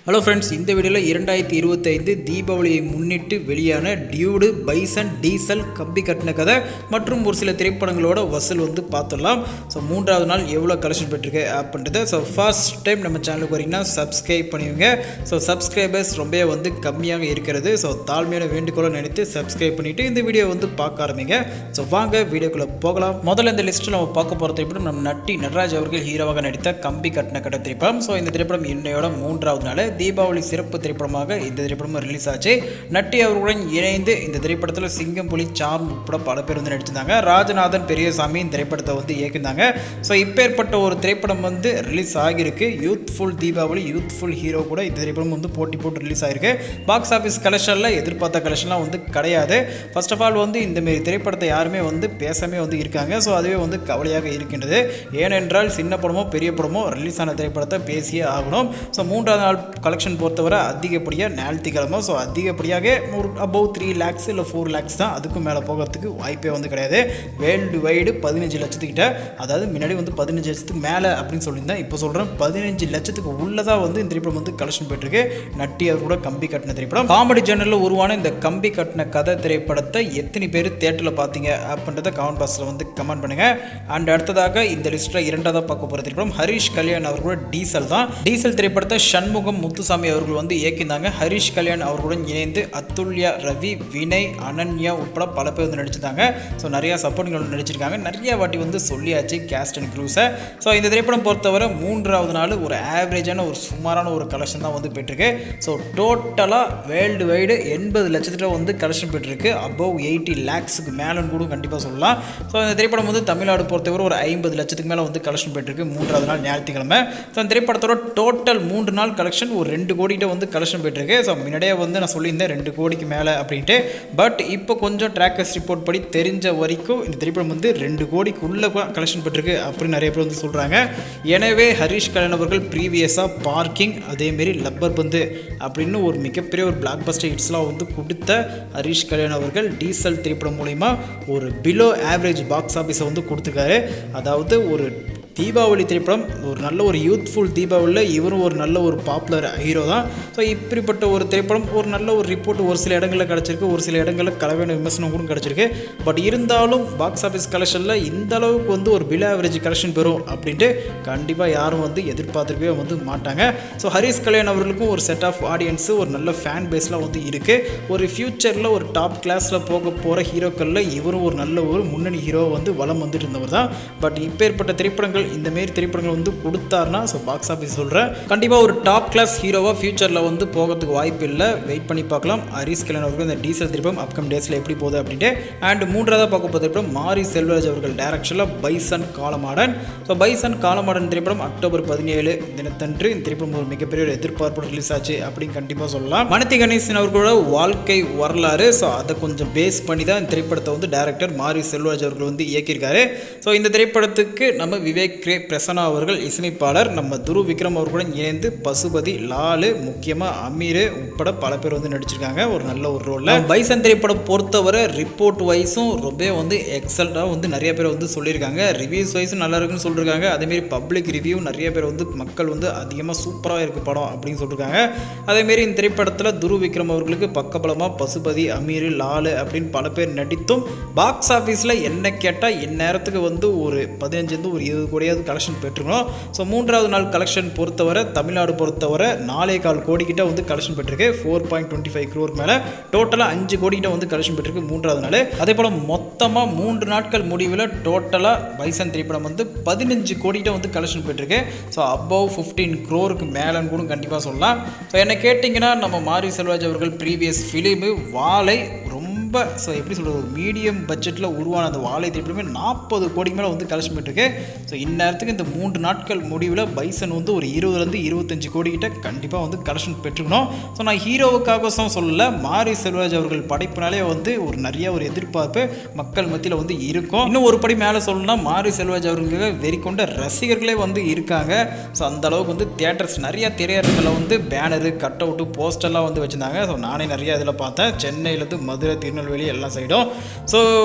Hello friends, இந்த வீடியோவில் 2025 தீபாவளியை முன்னிட்டு வெளியான டியூடு, பைசன், டீசல், கம்பி கட்டின கதை மற்றும் ஒரு சில திரைப்படங்களோட வசூல் பார்த்துடலாம். ஸோ மூன்றாவது நாள் எவ்வளோ கலெக்ஷன் பெற்றிருக்கு அப்படின்றத ஃபர்ஸ்ட் டைம் நம்ம சேனலுக்கு வரீங்கன்னா சப்ஸ்கிரைப் பண்ணுவீங்க. ஸோ சப்ஸ்கிரைபர்ஸ் ரொம்ப கம்மியாக இருக்கிறது. ஸோ தாழ்மையான வேண்டுகோளை நினைத்து சப்ஸ்கிரைப் பண்ணிவிட்டு இந்த வீடியோ பார்க்க ஆரம்பிங்க. ஸோ வாங்க வீடியோக்குள்ளே போகலாம். முதல்ல இந்த லிஸ்ட்டில் நம்ம பார்க்க போகிற திரைப்படம் நம்ம நட்டி நடராஜ் அவர்கள் ஹீரோவாக நடித்த கம்பி கட்டின கதை திரைப்படம். ஸோ இந்த திரைப்படம் இன்னையோட மூன்றாவது நாள் தீபாவளி சிறப்பு திரைப்படமாக இந்த திரைப்படம் ரிலீஸ் ஆச்சு. நட்டி அவர்களுடன் இணைந்து இந்த திரைப்படத்தில் சிங்கம், புலி, சார்ம் உட்பட பல பேர் நடிச்சிருந்தாங்க. ராஜநாதன் பெரியசாமி இந்த திரைப்படத்தை இயக்கினாங்க. ஸோ இப்பேற்பட்ட ஒரு திரைப்படம் ரிலீஸ் ஆகியிருக்கு. யூத்ஃபுல் தீபாவளி, யூத்ஃபுல் ஹீரோ கூட இந்த திரைப்படம் போட்டி போட்டு ரிலீஸ் ஆகிருக்கு. பாக்ஸ் ஆஃபீஸ் கலெக்ஷனில் எதிர்பார்த்த கலெக்ஷன்லாம் கிடையாது. ஃபர்ஸ்ட் ஆஃப் ஆல் இந்தமாரி திரைப்படத்தை யாருமே பேசாமே இருக்காங்க. ஸோ அதுவே கவலையாக இருக்கின்றது. ஏனென்றால் சின்ன படமோ பெரிய படமோ ரிலீஸ் ஆன திரைப்படத்தை பேசியே ஆகணும். ஸோ மூன்றாவது நாள் கலெக்ஷன் பொறுத்தவரை அதிகப்படியாக ஞாயிற்றுக்கிழமை. ஸோ அதிகப்படியாக ஒரு அபவ் 3 lakhs இல்லை 4 lakhs தான். அதுக்கும் மேலே போகிறதுக்கு வாய்ப்பே கிடையாது. வேர்ல்டு வைடு 15 லட்சத்துக்கிட்ட, அதாவது முன்னாடி 15 லட்சத்துக்கு மேலே அப்படின்னு சொல்லியிருந்தேன். இப்போ சொல்கிறேன் 15 லட்சத்துக்கு உள்ளதாக இந்த திரைப்படம் கலெக்ஷன் போயிட்டுருக்கு. நட்டி அவர் கூட கம்பி கட்டின திரைப்படம். காமெடி ஜேர்னலில் உருவான இந்த கம்பி கட்டின கதை திரைப்படத்தை எத்தனை பேர் தியேட்டரில் பார்த்தீங்க அப்படின்றத கமெண்ட் பாக்ஸில் கமெண்ட் பண்ணுங்கள். அண்ட் அடுத்ததாக இந்த லிஸ்ட்டில் இரண்டாவதாக பார்க்க போகிற திரைப்படம் ஹரிஷ் கல்யாண் அவர் கூட டீசல் தான். டீசல் திரைப்படத்தை சண்முகம் முத்துசாமி அவர்கள் இயக்கினாங்க. ஹரிஷ் கல்யாண் அவர்களுடன் இணைந்து அத்துல்யா, ரவி, வினய், அனன்யா உட்பட பல பேர் நடிச்சிருந்தாங்க. ஸோ நிறையா சப்போர்ட்டிங் நடிச்சிருக்காங்க. நிறைய வாட்டி சொல்லியாச்சு கேஸ்ட் அண்ட் க்ரூஸை. ஸோ இந்த திரைப்படம் பொறுத்தவரை மூன்றாவது நாள் ஒரு ஆவரேஜான ஒரு சுமாரான ஒரு கலெக்ஷன் தான் பெற்றிருக்கு. ஸோ டோட்டலாக வேர்ல்டு வைடு 80 லட்சத்தில் கலெக்ஷன் பெற்றிருக்கு. அபவ் 80 lakhsக்கு மேலும் கூட கண்டிப்பாக சொல்லலாம். ஸோ இந்த திரைப்படம் தமிழ்நாடு பொறுத்தவரை ஒரு 50 லட்சத்துக்கு மேலே கலெக்ஷன் பெற்றிருக்கு மூன்றாவது நாள் ஞாயிற்றுக்கிழமை. ஸோ இந்த திரைப்படத்தோட டோட்டல் 3 நாள் கலெக்ஷன் ஒரு 2 கோடிகிட்ட கலெக்ஷன் போயிட்டுருக்கு. ஸோ முன்னாடியே நான் சொல்லியிருந்தேன் 2 கோடிக்கு மேலே அப்படின்ட்டு. பட் இப்போ கொஞ்சம் ட்ராக்கர்ஸ் ரிப்போர்ட் படி தெரிஞ்ச வரைக்கும் இந்த திரைப்படம் 2 கோடிக்குள்ளே கலெக்ஷன் பெற்றிருக்கு அப்படின்னு நிறைய பேர் சொல்கிறாங்க. எனவே ஹரிஷ் கல்யாண் அவர்கள் ப்ரீவியஸாக பார்க்கிங், அதேமாரி லப்பர் பந்து அப்படின்னு ஒரு மிகப்பெரிய ஒரு பிளாக் பஸ்டர் ஹிட்ஸ்லாம் கொடுத்த ஹரிஷ் கல்யாண் அவர்கள் டீசல் திரைப்படம் மூலிமா ஒரு பிலோ ஆவரேஜ் பாக்ஸ் ஆஃபீஸை கொடுத்துருக்காரு. அதாவது ஒரு தீபாவளி திரைப்படம், ஒரு நல்ல ஒரு யூத்ஃபுல் தீபாவளியில் இவரும் ஒரு நல்ல ஒரு பாப்புலர் ஹீரோ தான். ஸோ இப்படிப்பட்ட ஒரு திரைப்படம் ஒரு நல்ல ஒரு ரிப்போர்ட் ஒரு சில இடங்களில் கிடச்சிருக்கு, ஒரு சில இடங்களில் கலவையான விமர்சனம் கூட கிடச்சிருக்கு. பட் இருந்தாலும் பாக்ஸ் ஆஃபீஸ் கலெக்ஷனில் இந்த அளவுக்கு ஒரு பிலோ ஆவரேஜ் கலெக்ஷன் பெறும் அப்படின்ட்டு கண்டிப்பாக யாரும் எதிர்பார்த்துருக்கவே மாட்டாங்க. ஸோ ஹரிஷ் கல்யாண் அவர்களுக்கும் ஒரு செட் ஆஃப் ஆடியன்ஸு, ஒரு நல்ல ஃபேன் பேஸ்லாம் இருக்குது. ஒரு ஃப்யூச்சரில் ஒரு டாப் கிளாஸில் போக போகிற ஹீரோக்களில் இவரும் ஒரு நல்ல ஒரு முன்னணி ஹீரோ வலம் இருந்தவர் தான். பட் இப்பேற்பட்ட திரைப்படங்கள் இந்தமாரி திரைப்படங்கள் கொடுத்தாருன்னா, ஸோ பாக்ஸ் ஆஃபீஸ் சொல்கிறேன் கண்டிப்பாக ஒரு டாப் கிளாஸ் ஹீரோவாக ஃபியூச்சரில் போகிறதுக்கு வாய்ப்பு இல்லை. வெயிட் பண்ணி பார்க்கலாம். ஹரிஷ் கல்யாண் அவர்கள் இந்த டீசல் திரைப்படம் அப்கம் டேஸில் எப்படி போகுது அப்படின்ட்டு. அண்ட் மூன்றாவதாக பார்க்க போகிற திரைப்படம் மாரி செல்வராஜ் அவர்கள் டைரக்ஷனில் bison Kaalamaadan. So bison Kaalamaadan திரைப்படம் அக்டோபர் 17 தினத்தன்று இந்த திரைப்படம் ஒரு மிகப்பெரிய ஒரு எதிர்பார்ப்பு ரிலீஸ் ஆச்சு அப்படின்னு கண்டிப்பாக சொல்லலாம். மனதி கணேசன் அவர்களோட வாழ்க்கை வரலாறு, ஸோ அதை கொஞ்சம் பேஸ் பண்ணி தான் இந்த திரைப்படத்தை டைரக்டர் மாரி செல்வராஜ் அவர்கள் இயக்கியிருக்காரு. ஸோ இந்த திரைப்படத்துக்கு நம்ம விவேக் பிரசன்னா அவர்கள் இசையமைப்பாளர், நம்ம துரு விக்ரம் அவர்களுடன் இணைந்து பசுபதி, லாலு, முக்கியமாக அமீர் உட்பட பல பேர் நடிச்சிருக்காங்க ஒரு நல்ல ஒரு ரோலில். பைசன் திரைப்படம் பொறுத்தவரை ரிப்போர்ட் வைஸும் ரொம்ப எக்ஸலண்டாக நிறைய பேர் சொல்லியிருக்காங்க. ரிவ்யூஸ் வைஸும் நல்லா இருக்குன்னு சொல்லியிருக்காங்க. அதேமாரி பப்ளிக் ரிவ்யூ நிறைய பேர் மக்கள் அதிகமாக சூப்பராக இருக்குது படம் அப்படின்னு சொல்லியிருக்காங்க. அதேமாரி இந்த திரைப்படத்தில் துரு விக்ரம் அவர்களுக்கு பக்கபலமாக பசுபதி, அமீர், லாலு அப்படின்னு பல பேர் நடித்தும் பாக்ஸ் ஆஃபீஸில் என்ன கேட்டால் இந்நேரத்துக்கு ஒரு 15 ஒரு 20 கோடி கலெக்ஷன் பெற்றுக்கணும். ஸோ மூன்றாவது நாள் கலெக்ஷன் பொறுத்தவரை தமிழ்நாடு பொறுத்தவரை 4.25 கோடிக்கிட்ட கலெக்ஷன் பெற்றிருக்கு. 4.25 crore மேலே டோட்டலாக 5 கோடிக்கிட்ட கலெக்ஷன் பெற்றிருக்கு மூன்றாவது நாள். அதே போல் மொத்தமாக 3 நாட்கள் முடிவில் டோட்டலாக பைசன் திரைப்படம் 15 கோடிக்கிட்ட கலெக்ஷன் பெற்றிருக்கு. ஸோ அபவ் 15 crore மேலேன்னு கூட கண்டிப்பாக சொல்லலாம். ஸோ என்ன கேட்டிங்கன்னா நம்ம மாரி செல்வராஜ் அவர்கள் ப்ரீவியஸ் ஃபிலிமு வாழை ஸோ எப்படி சொல்கிறது, ஒரு மீடியம் பட்ஜெட்டில் உருவான அந்த வாழை திரைப்படமே 40 கோடிக்கு மேலே கலெக்ஷன் பண்ணிருக்கு. ஸோ இந்நேரத்துக்கு இந்த 3 நாட்கள் முடிவில் பைசன் ஒரு 20 25 கோடிக்கிட்ட கண்டிப்பாக கலெக்ஷன் பெற்றுக்கணும். ஸோ நான் ஹீரோவுக்காக சொல்லலை, மாரி செல்வராஜ் அவர்கள் படைப்பினாலே ஒரு நிறைய ஒரு எதிர்பார்ப்பு மக்கள் மத்தியில் இருக்கும். இன்னும் ஒரு படி மேலே சொல்லணும்னா மாரி செல்வராஜ் அவர்களுக்கு வெறி கொண்ட ரசிகர்களே இருக்காங்க. ஸோ அந்த அளவுக்கு தியேட்டர்ஸ் நிறைய திரையரங்கில் பேனரு, கட் அவுட்டு, போஸ்டர்லாம் வச்சுருந்தாங்க. ஸோ நானே நிறைய இதில் பார்த்தேன். சென்னையிலேருந்து மதுரை, திருநெல்வேலி திருநெல்வேலி எல்லா சைடும். ஸோ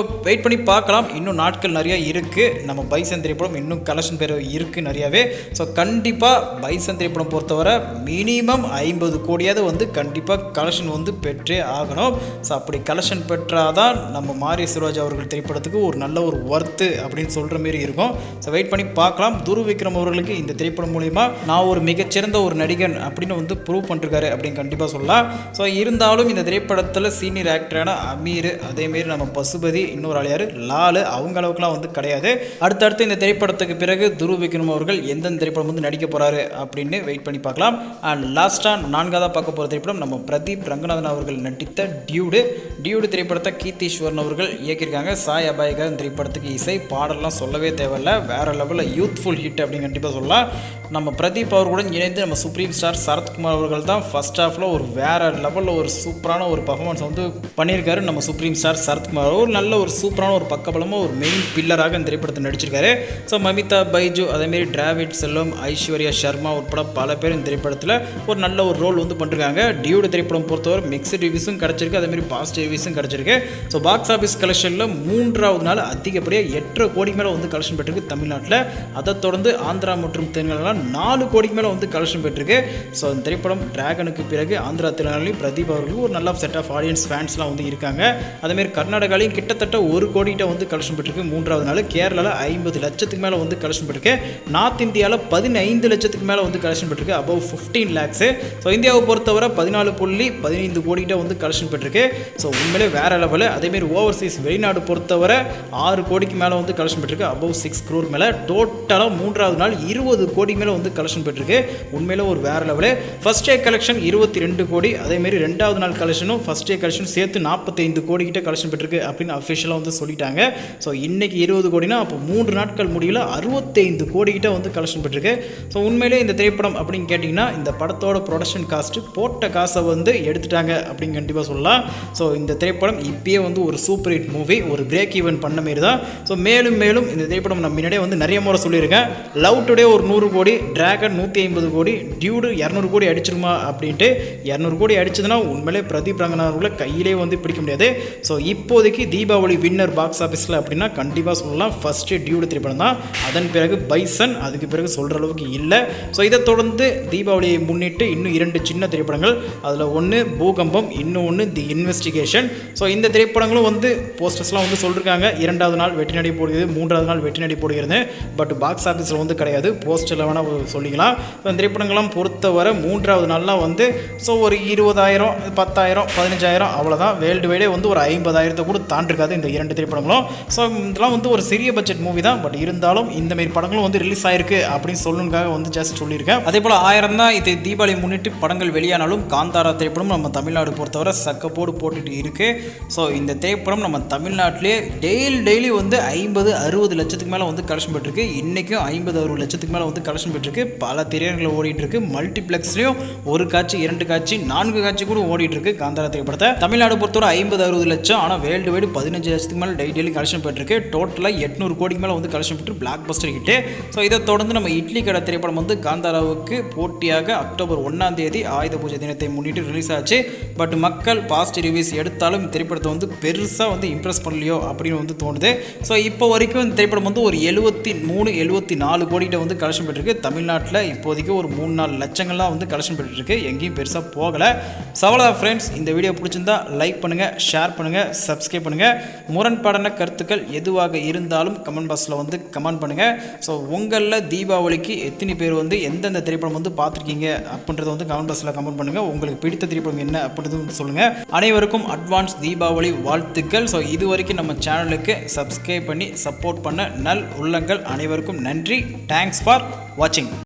வெயிட் பண்ணி பார்க்கலாம். இன்னும் நாட்கள் நிறையா இருக்குது. நம்ம பைசன் திரைப்படம் இன்னும் கலெக்ஷன் பேர் இருக்குது நிறையாவே. ஸோ கண்டிப்பாக பைசன் திரைப்படம் பொறுத்தவரை மினிமம் 50 கோடியாவது வந்து கண்டிப்பாக கலெக்ஷன் வந்து பெற்றே ஆகணும். ஸோ அப்படி கலெக்ஷன் பெற்றாதான் நம்ம மாரி செல்வராஜ் அவர்கள் திரைப்படத்துக்கு ஒரு நல்ல ஒரு ஒர்த்து அப்படின்னு சொல்கிற மாரி இருக்கும். ஸோ வெயிட் பண்ணி பார்க்கலாம். துருவ் விக்ரம் அவர்களுக்கு இந்த திரைப்படம் மூலிமா நான் ஒரு மிகச்சிறந்த ஒரு நடிகன் அப்படின்னு வந்து ப்ரூவ் பண்ணிருக்காரு அப்படின்னு கண்டிப்பாக சொல்லலாம். ஸோ இருந்தாலும் இந்த திரைப்படத்தில் சீனியர் ஆக்டரான அமீர், அதேமாரி நம்ம பசுபதி, இன்னொரு ஆளியார் லாலு, அவங்க அளவுக்குலாம் வந்து கிடையாது. அடுத்தடுத்து இந்த திரைப்படத்துக்கு பிறகு துருவ் விக்ரம் அவர்கள் எந்தெந்த திரைப்படம் வந்து நடிக்க போகிறாரு அப்படின்னு வெயிட் பண்ணி பார்க்கலாம். அண்ட் லாஸ்ட்டாக 4ஆவதாக பார்க்க போகிற திரைப்படம் நம்ம பிரதீப் ரங்கநாதன் அவர்கள் நடித்த டியூடு திரைப்படத்தை கீர்த்தீஸ்வரன் அவர்கள் இயக்கியிருக்காங்க. சாய் அபாயகர் திரைப்படத்துக்கு இசை பாடலாம் சொல்லவே தேவையில்ல, வேறு லெவலில் யூத்ஃபுல் ஹிட் அப்படின்னு கண்டிப்பாக சொல்லலாம். நம்ம பிரதீப் அவர்களுடன் இணைந்து நம்ம சுப்ரீம் ஸ்டார் சரத்குமார் அவர்கள் தான் ஃபர்ஸ்ட் ஹாஃபில் ஒரு வேறு லெவலில் ஒரு சூப்பரான ஒரு பர்ஃபார்மன்ஸ் வந்து பண்ணியிருக்காரு. நம்ம சுப்ரீம் ஸ்டார் சரத்குமார் ஒரு நல்ல ஒரு சூப்பரான ஒரு பக்கபலமாக ஒரு மெயின் பில்லராக இந்த திரைப்படத்தை நடிச்சிருக்காரு. ஸோ மமிதா பைஜு, அதேமாரி டிராவிட் செல்வம், ஐஸ்வர்யா சர்மா உட்பட பல பேர் இந்த திரைப்படத்தில் ஒரு நல்ல ஒரு ரோல் வந்து பண்ணிருக்காங்க. டியூடு திரைப்படம் பொறுத்தவரை மிக்ஸ்டு ரிவ்யூஸும் கிடச்சிருக்கு, அதேமாதிரி பாசிட்டிவ் ரிவ்யூஸும் கிடச்சிருக்கு. ஸோ பாக்ஸ் ஆஃபீஸ் கலெக்ஷனில் 3ஆவது நாள் அதிகப்படியாக 8 கோடிக்கு மேலே வந்து கலெக்ஷன் பெற்றிருக்கு தமிழ்நாட்டில். அதை தொடர்ந்து ஆந்திரா மற்றும் தெலுங்கானாவில் 4 கோடிக்கு மேலே வந்து கலெக்ஷன் பெற்றிருக்கு. ஸோ இந்த திரைப்படம் டிராகனுக்கு பிறகு ஆந்திரா தெலுங்கானாலையும் பிரதீப் அவர்களுக்கு ஒரு நல்ல செட் ஆஃப் ஆடியன்ஸ் ஃபேன்ஸ்லாம் வந்து இருக்காங்க. அதேமாதிரி கர்நாடகாலையும் கிட்டத்தட்ட 1 கோடிகிட்ட வந்து கலெக்ஷன் பெற்றிருக்கு 3ஆவது நாள். கேரளாவில் 50 லட்சத்துக்கு மேலே வந்து கலெக்ஷன் பெற்றிருக்கு. நார்த் இந்தியாவில் 15 லட்சத்துக்கு மேலே வந்து கலெக்ஷன் பெற்றிருக்கு, அபவ் 15 lakhs. ஸோ இந்தியாவை பொறுத்தவரை 14.15 கோடிகிட்ட வந்து கலெக்ஷன் பெற்றிருக்கு. ஸோ உண்மையிலே வேறு லெவலு. அதேமாரி ஓவர்சீஸ் வெளிநாடு பொறுத்தவரை 6 கோடிக்கு மேலே வந்து கலெக்ஷன் பெற்றிருக்கு, அபவ் 6 crore மேலே. டோட்டலாக 3ஆவது நாள் 20 கோடி மேலே வந்து கலெக்ஷன் பெற்றிருக்கு. உண்மையிலே ஒரு வேறு லெவலு. ஃபர்ஸ்ட் டே கலெக்ஷன் 22 கோடி, அதேமாரி 2ஆவது நாள் கலெக்ஷனும் ஃபர்ஸ்ட் டே கலெக்ஷன் சேர்த்து 45 கோடிக்கிட்ட கலெக்ஷன் பெற்றிருக்கு அப்படின்னு அஃபிஷியலாக வந்து சொல்லிட்டாங்க. ஸோ இன்றைக்கி 20 கோடினா அப்போ 3 நாட்கள் முடியல 65 கோடிக்கிட்ட வந்து கலெக்ஷன் பெற்றிருக்கு. ஸோ உண்மையிலே இந்த திரைப்படம் அப்படின்னு கேட்டிங்கன்னா இந்த படத்தோட ப்ரொடக்ஷன் காஸ்ட்டு போட்ட காசை வந்து எடுத்துட்டாங்க அப்படின்னு கண்டிப்பாக சொல்லலாம். ஸோ இந்த திரைப்படம் இப்பயே வந்து ஒரு சூப்பர் ஹிட் மூவி, ஒரு பிரேக் ஈவன் பண்ண மாரி தான். ஸோ மேலும் இந்த திரைப்படம் நம்ம முன்னாடியே வந்து நிறைய முறை சொல்லியிருக்கேன். லவ் டுடே ஒரு 100 கோடி, டிராகன் 150 கோடி, டியூடு 200 கோடி அடிச்சிருமா அப்படின்ட்டு. 200 கோடி அடிச்சதுன்னா உண்மையிலே பிரதீப் ரங்கநாதர்களை கையிலே வந்து பிடிக்க முடியாது. ஸோ இப்போதைக்கு தீபாவளி வின்னர் பாக்ஸ் ஆஃபீஸில் அப்படின்னா கண்டிப்பாக சொல்லலாம் ஃபஸ்ட்டு டியூடு திரைப்படம் தான். அதன் பிறகு பைசன், அதுக்கு பிறகு சொல்கிற அளவுக்கு இல்லை. ஸோ இதை தொடர்ந்து தீபாவளியை முன்னிட்டு இன்னும் 2 சின்ன திரைப்படங்கள், அதில் ஒன்று பூகம்பம், இன்னொன்று தி இன்வெஸ்டிகேஷன். ஸோ இந்த திரைப்படங்களும் வந்து போஸ்டர்ஸ்லாம் வந்து சொல்லியிருக்காங்க 2ஆவது நாள் வெற்றி நடை போடுகிறது, 3ஆவது நாள் வெற்றி நடை போடுகிறது. பட் பாக்ஸ் ஆஃபீஸில் வந்து கிடையாது, போஸ்டரில் வேணால் சொல்லிக்கலாம். இந்த திரைப்படங்கள்லாம் பொறுத்தவரை 3ஆவது நாள்லாம் வந்து ஸோ ஒரு 20,000, 10,000, 15,000 அவ்வளோதான். வேர்ல்டு வைடே வந்து ஒரு 50,000 கூட தாண்டிருக்காது இந்த 2 திரைப்படங்களும். ஸோ இதெல்லாம் வந்து ஒரு சிறிய பட்ஜெட் மூவி தான். பட் இருந்தாலும் இந்தமாரி படங்களும் வந்து ரிலீஸ் ஆயிருக்கு அப்படின்னு சொல்லணுக்காக வந்து ஜஸ்ட் சொல்லியிருக்கேன். அதே போல் 1000 தான் இது தீபாவளி முன்னிட்டு படங்கள் வெளியானாலும் காந்தாரா திரைப்படம் நம்ம தமிழ்நாடு பொறுத்தவரை சக்கப்போடு போட்டுட்டு இருக்கு. ஸோ இந்த திரைப்படம் நம்ம தமிழ்நாட்டிலே டெய்லி வந்து 50-60 லட்சத்துக்கு மேலே வந்து கலெக்ஷன் பெற்றிருக்கு. இன்றைக்கும் 50-60 லட்சத்துக்கு மேலே வந்து கலெக்ஷன் பெற்றிருக்கு. பல திரையரங்கில் ஓடிட்டு இருக்கு. மல்டிப்ளெக்ஸ்லையும் 1 காட்சி, 2 காட்சி, 4 காட்சி கூட ஓடிட்டு இருக்கு காந்தாரா திரைப்படத்தை. தமிழ்நாடு பொறுத்தவரை 50-60 லட்சம், ஆனால் வேர்ல்டு வைடு 15 லட்சத்துக்கு மேலே டெய்லி கலெக்ஷன் பெற்றிருக்கு. டோட்டலாக 800 கோடிக்கு மேலே வந்து கலெக்ஷன் பெற்று பிளாக் பஸ்டர் ஹிட்டு. ஸோ இதை தொடர்ந்து நம்ம இட்லி கடை திரைப்படம் வந்து காந்தாராவுக்கு போட்டியாக அக்டோபர் 1ஆம் தேதி ஆயுத பூஜை தினத்தை முன்னிட்டு ரிலீஸ் ஆச்சு. பட் மக்கள் பாசிட்டிவ் ரிவ்யூஸ் எடுத்தாலும் திரைப்படத்தை வந்து பெருசாக வந்து இம்ப்ரெஸ் பண்ணலையோ அப்படின்னு வந்து தோணுது. ஸோ இப்போ வரைக்கும் இந்த திரைப்படம் வந்து ஒரு 73-74 கோடிகிட்ட வந்து கலெக்ஷன் பெற்றிருக்கு. தமிழ்நாட்டில் இப்போதைக்கு ஒரு 3-4 லட்சங்கள்லாம் வந்து கலெக்ஷன் பெற்றிருக்கு, எங்கேயும் பெருசாக போகலை. சவலா ஃப்ரெண்ட்ஸ், இந்த வீடியோ பிடிச்சிருந்தா லைக் பண்ணுங்கள், ஷேர் பண்ணுங்கள், சப்ஸ்கிரைப் பண்ணுங்கள். முரண்பாடான கருத்துக்கள் எதுவாக இருந்தாலும் கமெண்ட் பாக்ஸில் வந்து கமெண்ட் பண்ணுங்கள். ஸோ உங்களில் தீபாவளிக்கு எத்தனை பேர் வந்து எந்தெந்த திரைப்படம் வந்து பார்த்துருக்கீங்க அப்படின்றத வந்து கமெண்ட் பாக்ஸில் கமெண்ட் பண்ணுங்கள். உங்களுக்கு பிடித்த திரைப்படம் என்ன அப்படின்றது வந்து சொல்லுங்கள். அனைவருக்கும் அட்வான்ஸ் தீபாவளி வாழ்த்துக்கள். ஸோ இது வரைக்கும் நம்ம சேனலுக்கு சப்ஸ்கிரைப் பண்ணி சப்போர்ட் பண்ண நல் உள்ளங்கள் அனைவருக்கும் நன்றி. தேங்க்ஸ் ஃபார் வாட்சிங்.